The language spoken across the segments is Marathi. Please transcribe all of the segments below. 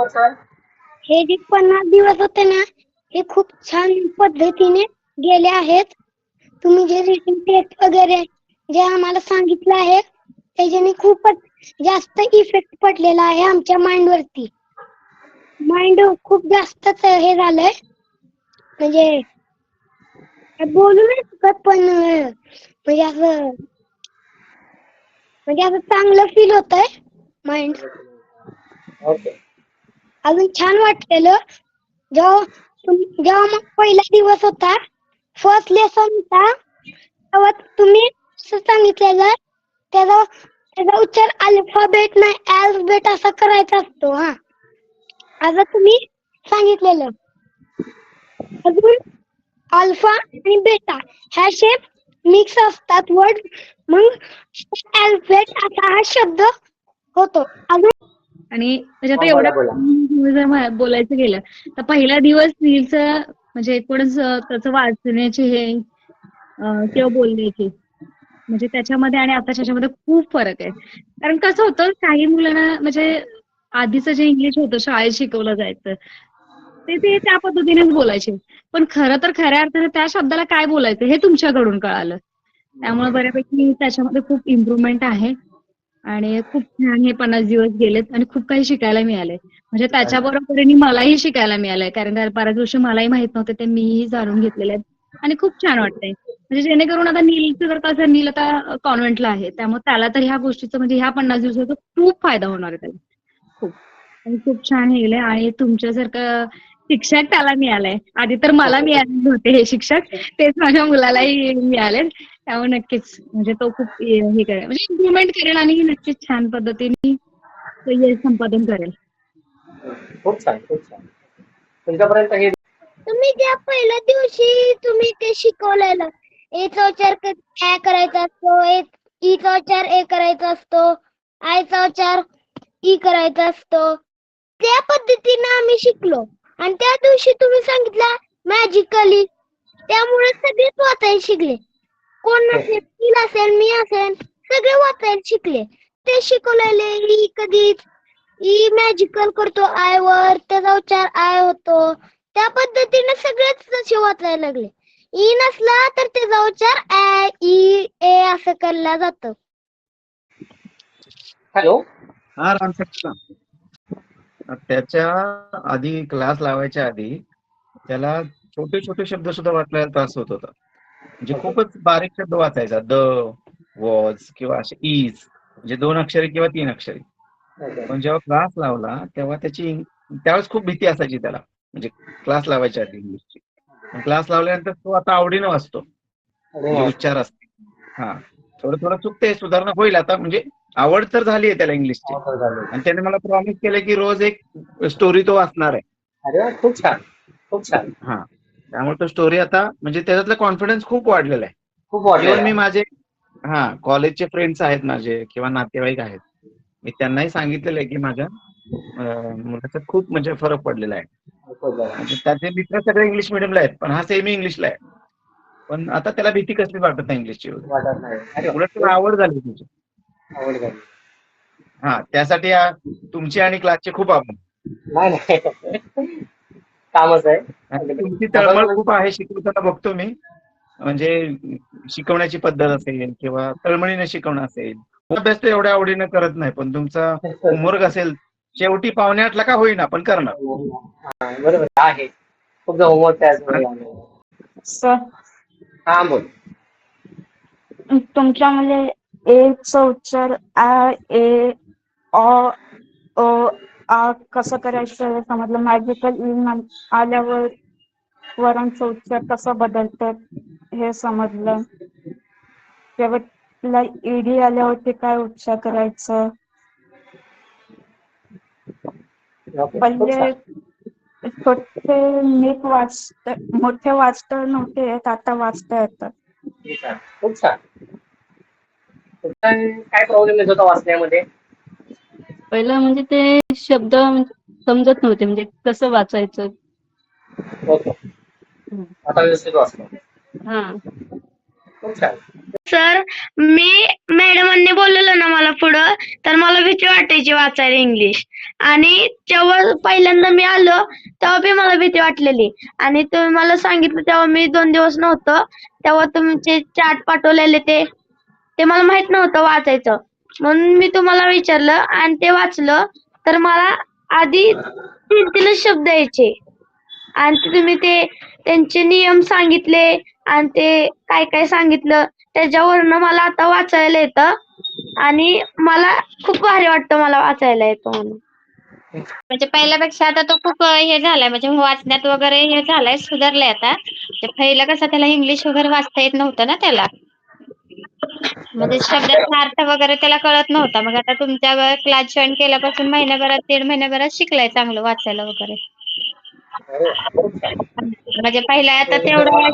हे जे 50 दिवस होते ना, हे खूप छान पद्धतीने गेले आहेत. तुम्ही जे रीडिंग टेस्ट वगैरे जे आम्हाला सांगितलं आहे, त्याच्याने खूपच जास्त इफेक्ट पडलेला आहे आमच्या माइंड वरती. माइंड खूप जास्तच हे झालंय, म्हणजे बोलू नाही शकत, पण म्हणजे असं चांगलं फील होतंय माइंड. ओके. अजून छान वाटलेलं जेव्हा मग पहिला दिवस होता, फर्स्ट लेसन होता, तेव्हा तुम्ही सांगितलेलं त्याचा उच्चार अल्फाबेट नाही अल्फाबेट असा करायचा असतो. हा, असं तुम्ही सांगितलेलं. अजून अल्फा आणि बेटा ह्या शेप मिक्स असतात वर्ड, मग अल्फाबेट असा हा शब्द होतो. अजून आणि त्याच्यात बोला एवढं जर बोलायचं गेलं तर पहिला दिवस नीलचं म्हणजे एकूणच त्याचं वाचण्याची हे किंवा बोलण्याची म्हणजे त्याच्यामध्ये आणि आताच्या ह्याच्यामध्ये खूप फरक आहे. कारण कसं होतं, काही मुलांना म्हणजे आधीचं जे इंग्लिश होतं शाळेत शिकवलं जायचं ते त्या पद्धतीनेच बोलायचे, पण खरं तर खऱ्या अर्थाने त्या शब्दाला काय बोलायचं हे तुमच्याकडून कळालं. त्यामुळे बऱ्यापैकी त्याच्यामध्ये खूप इम्प्रुव्हमेंट आहे आणि खूप छान हे 50 दिवस गेलेत आणि खूप काही शिकायला मिळालंय. म्हणजे त्याच्याबरोबरीने मलाही शिकायला मिळालंय, कारण बऱ्याच गोष्टी मलाही माहित नव्हते, ते मीही जाणून घेतलेले आहेत आणि खूप छान वाटतंय. म्हणजे जेणेकरून आता नीलचं जर कसं, नील आता कॉन्व्हेंटला आहे, त्यामुळे त्याला तर ह्या गोष्टीचं म्हणजे ह्या 50 दिवसाचा खूप फायदा होणार आहे त्याला. खूप आणि खूप छान हे केलंय. आणि तुमच्यासारखं शिक्षक त्याला मिळालंय. आधी तर मला मिळाले होते हे शिक्षक, तेच माझ्या मुलालाही मिळाले. त्यामुळे नक्कीच म्हणजे तो खूप हे करेल, म्हणजे इम्प्रुव्हमेंट करेल आणि नक्कीच छान पद्धतीने यश संपादन करेल. खूप छान, खूप छान. तुमच्यापर्यंत हे तुम्ही ज्या पहिल्या दिवशी तुम्ही ते शिकवलेलं, एचा उच्चार काय करायचा असतो, ईचा उच्चार ए करायचा असतो, आयचा उच्चार ई करायचा असतो, त्या पद्धतीने आम्ही शिकलो. आणि त्या दिवशी तुम्ही सांगितलं मॅजिकली, त्यामुळे सगळेच वाचायला शिकले. कोण नसेल, मी असेल, सगळे वाचायला शिकले. ते शिकवलेले ई कधी ई मॅजिकल करतो आय वर, त्याचा उच्चार आय होतो, त्या पद्धतीने सगळेच तसे वाचायला लागले. ई नसला तर त्याचा उच्चार ए ई ए असं केला जातो. हॅलो. हा रामकृष्ण. त्याच्या आधी क्लास लावायच्या आधी त्याला छोटे छोटे शब्द सुद्धा वाचायला त्रास होत होता. म्हणजे खूपच बारीक शब्द वाचायचा, द, वॉज किंवा असे इज, म्हणजे 2 अक्षरी किंवा 3 अक्षरी. पण जेव्हा क्लास लावला तेव्हा त्यावेळेस खूप भीती असायची त्याला, म्हणजे क्लास लावायच्या आधी इंग्लिशची. पण क्लास लावल्यानंतर तो आता आवडीनं वाचतो, म्हणजे उच्चार असते. हा, थोडं थोडं चुकते, सुधारणा होईल आता, म्हणजे आवड तर झाली आहे त्याला इंग्लिशची. आणि त्याने मला प्रॉमिस केलं की रोज एक स्टोरी तो वाचणार आहे. अरे वा, खूप छान, खूप छान. हा, त्यामुळे तो स्टोरी आता म्हणजे त्याच्यातला कॉन्फिडन्स खूप वाढलेला आहे. खूप वाटलं. इव्हन मी माझे कॉलेजचे फ्रेंड्स आहेत माझे किंवा नातेवाईक आहेत, मी त्यांनाही सांगितलेलं आहे की माझ्या मुलाचा खूप म्हणजे फरक पडलेला आहे. म्हणजे त्याचे मित्र सगळे इंग्लिश मिडियमला आहेत, पण हा सेमी इंग्लिशला आहे. पण आता त्याला भीती कसली वाटत नाही इंग्लिशची, वाटत नाही. उलट त्याला आवड झाली तुझी. आवड झाली. हा, त्यासाठी तुमची आणि क्लासचे खूप आभार. नाही कामच आहे. आणि तुमची तळमळ खूप आहे, शिकवताना बघतो मी. म्हणजे शिकवण्याची पद्धत असेल किंवा तळमळीने शिकवणं असेल. अभ्यास तर एवढ्या आवडीनं करत नाही, पण तुमचा होमवर्क असेल शेवटी 7:45 का होईना पण करणार. बरोबर आहे. खूप होमवर्क त्याच. सर, हा बोल. तुमच्यामध्ये एचा उच्चार आ ए अ अ आ कसं करायचं हे समजलं. मॅजिकल आल्यावर वरांचा उच्चार कसा बदलतात हे समजलं. शेवटला ईडी आल्यावरती काय उच्चार करायचं. पहिले छोटे नीट मोठे वाचता नव्हते येत, आता वाचता येतात. खूप छान. काय प्रॉब्लेम येत होता वाचण्यामध्ये? पहिला म्हणजे ते शब्द समजत नव्हते, म्हणजे कसं वाचायचं. ओके. आता व्यवस्थित वाचतो. हा, खूप छान. सर, मी मॅडमांनी बोलवलं ना मला पुढं, तर मला भीती वाटायची वाचायला इंग्लिश. आणि जेव्हा पहिल्यांदा मी आलो, तेव्हा बी मला भीती वाटलेली. आणि तुम्ही मला सांगितलं तेव्हा मी 2 दिवस नव्हतो. तेव्हा तुमचे चार्ट पाठवलेले ते मला माहित नव्हतं वाचायचं. म्हणून मी तुम्हाला विचारलं आणि ते वाचलं. तर मला आधी 3-3च शब्द यायचे. आणि तुम्ही त्यांचे नियम सांगितले आणि ते काय काय सांगितलं त्याच्यावरनं मला आता वाचायला येतं आणि मला खूप भारी वाटतं मला वाचायला येतं म्हणून. म्हणजे पहिल्यापेक्षा आता तो खूप हे झालाय म्हणजे वाचण्यात वगैरे हे झालाय सुधारलाय आता. म्हणजे पहिलं कसं त्याला इंग्लिश वगैरे वाचता येत नव्हतं ना त्याला. म्हणजे शब्दाचा अर्थ वगैरे त्याला कळत नव्हता. मग आता तुमच्या क्लास जॉईन केल्यापासून महिन्याभरात, 1.5 महिन्याभरात शिकलाय चांगलं वाचायला वगैरे. अरे वा, खूप छान. म्हणजे पहिला आता तेवढं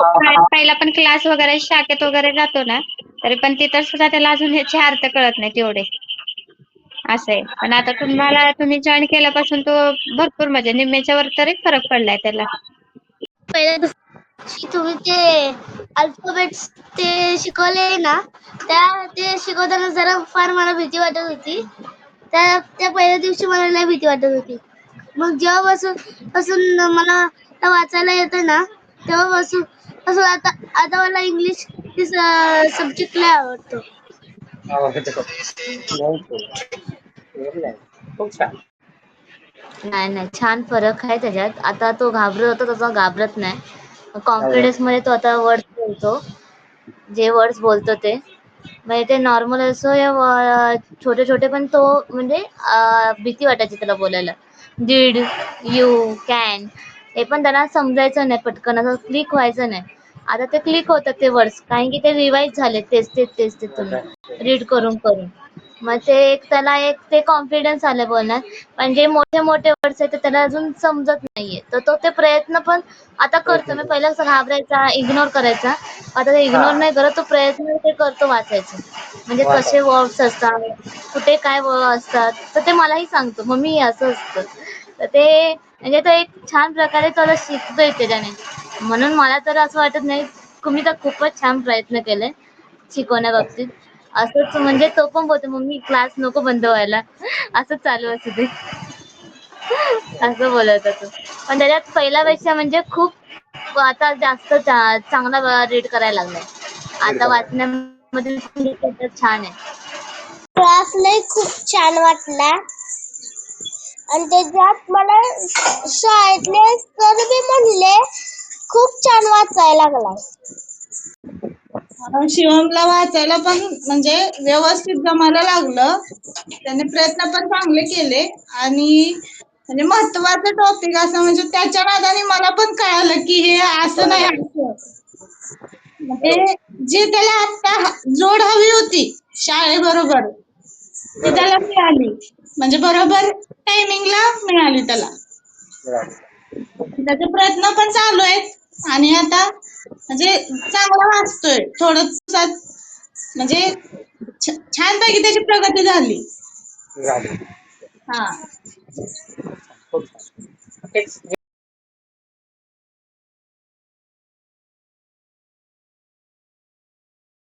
पहिला पण क्लास वगैरे शाळेत वगैरे जातो ना, तरी पण तिथं सुद्धा त्याला अजून ह्याचे अर्थ कळत नाही तेवढे. असं आहे. पण आता तुम्ही जॉईन केल्यापासून तो भरपूर म्हणजे निम्म्याच्या वर तरी फरक पडलाय त्याला. पहिल्या दिवशी तुम्ही ते अल्फाबेट्स ते शिकवले ना, ते शिकवताना जरा फार मला भीती वाटत होती. त्या पहिल्या दिवशी मला लय भीती वाटत होती. मग जेव्हापासून मला आता वाचायला येतं ना, तेव्हापासून आता आता मला इंग्लिश सब्जेक्ट लय आवडतो. आवडतं. नाही तो. Very nice. खूप छान. नाही, छान फरक आहे त्याच्यात. आता तो घाबरत होता तसा घाबरत नाही. अरे वा. कॉन्फिडन्स मध्ये तो आता वर्ड्स बोलतो. जे वर्ड्स बोलतो ते. म्हणजे ते नॉर्मल असो या छोटे-छोटे पण तो म्हणजे भीती वाटायची त्याला बोलायला. डिड, यू, कॅन हे पण त्यांना समजायचं नाही पटकन असं क्लिक व्हायचं नाही. आता ते क्लिक होतात ते वर्ड्स कारण की ते रिवाइज झाले तेच तुम्ही रीड करून. मग त्याला ते कॉन्फिडन्स आलं बोलण्यात. पण जे मोठे वर्ड्स आहेत ते त्याला अजून समजत नाहीये. तर तो ते प्रयत्न पण आता करतो. मी पहिला कसं घाबरायचा, इग्नोर करायचा. आता ते इग्नोर हां. नाही करत. तो प्रयत्न ते करतो वाचायचा. म्हणजे कसे वाचायचं. वर्ड्स असतात, कुठे काय असतात, तर ते मलाही सांगतो. मम्मी हे असं असतं. तर ते म्हणजे तो एक छान प्रकारे तो आता शिकतोय त्याच्याने. म्हणून मला तर असं वाटत नाही. तुम्ही तर खूपच छान प्रयत्न केले शिकवण्याबाबतीत. असंच म्हणजे तो पण बोलतो, "मम्मी क्लास नको बंद व्हायला. असंच चालू असू दे." असं बोलत होता तो. पण त्याच्यात पहिल्यापेक्षा म्हणजे खूप आता जास्त चांगला रीड करायला लागलाय. रीड आता करायला. वाचण्यामध्ये पण त्याच्यात छान आहे. क्लास लय खूप छान वाटला आणि त्याच्यात मला शाळेतले सर बी म्हणले खूप छान वाचायला लागलाय. शिवमला वाचायला पण म्हणजे व्यवस्थित जमायला लागलं. त्याने प्रयत्न पण चांगले केले आणि म्हणजे महत्वाचं टॉपिक असं म्हणजे त्याच्या नादाने मला पण कळालं की हे असं नाही असं. म्हणजे जी त्याला आता जोड हवी होती शाळेबरोबर ती बरोबर. त्याला मिळाली. म्हणजे बरोबर टायमिंगला मिळाली त्याला. बरोबर. त्याचे प्रयत्न पण चालू आहेत आणि आता म्हणजे चांगला वाचतोय थोडं म्हणजे छानपैकी त्याची प्रगती झाली. झाली. हा खूप छान. तेच